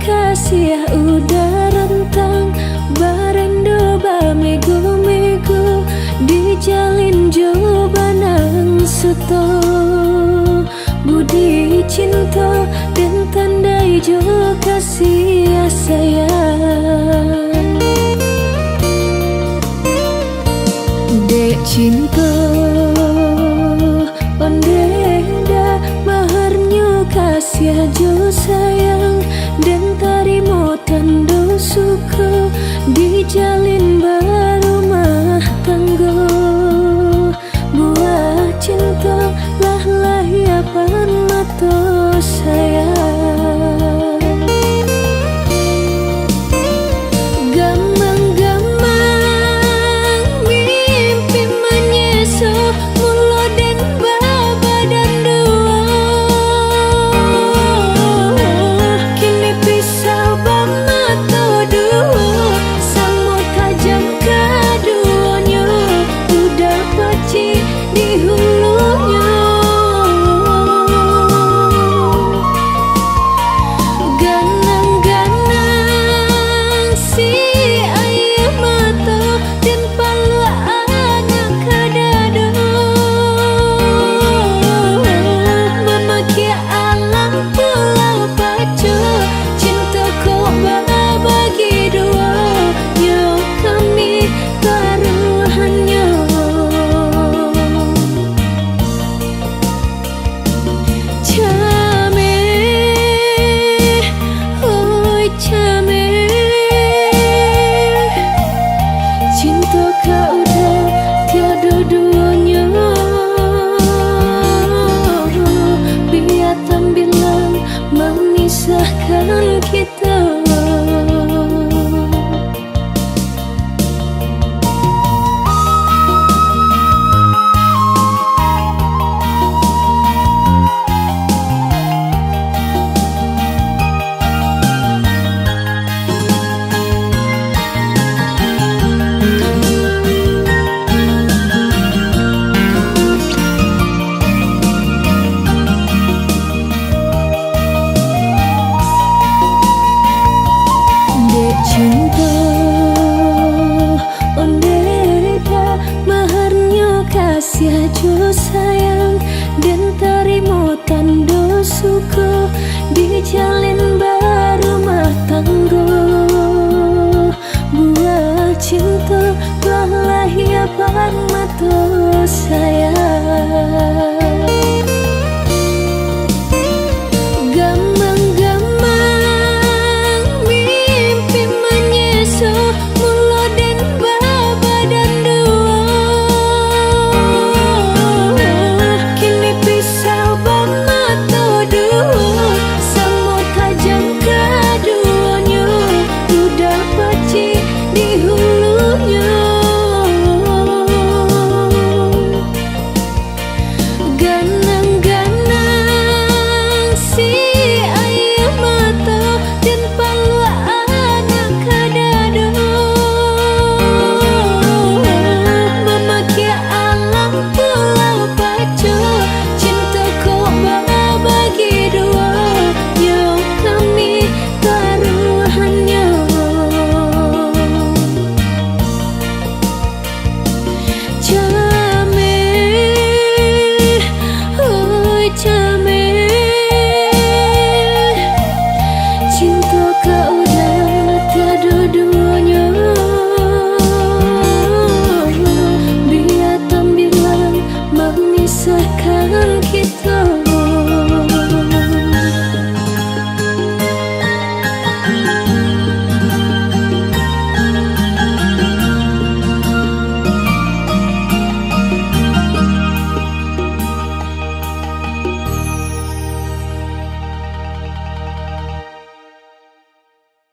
Kasih udah rentang barendo bamego-mego dijalin jobanang suto budi cinta dan tandai jo kasih sayang dek cinta ondeda maharnya kasih jo sayang dan tarimo tando suka dijalin barumah tangga buah cinta lah lahiapan mata sayang gamang-gamang mimpi menyeso mulo dan baba dan dua kini pisau bamato dua samo tajam keduanya udah paci di hulunya ganang-ganang si ayah mata dan palu anak kadado memaki alam pulau pacu cinta kau bagi dua yo kami taruhannya Chame, oh chame, cinta kau udah tiada duanya. Biar bilang memisahkan kita. Cinta ondeda maharnya kasih jo sayang dan tarimo tando suka dijalin barumah tangga buah cinta lah lahiapan mata sayang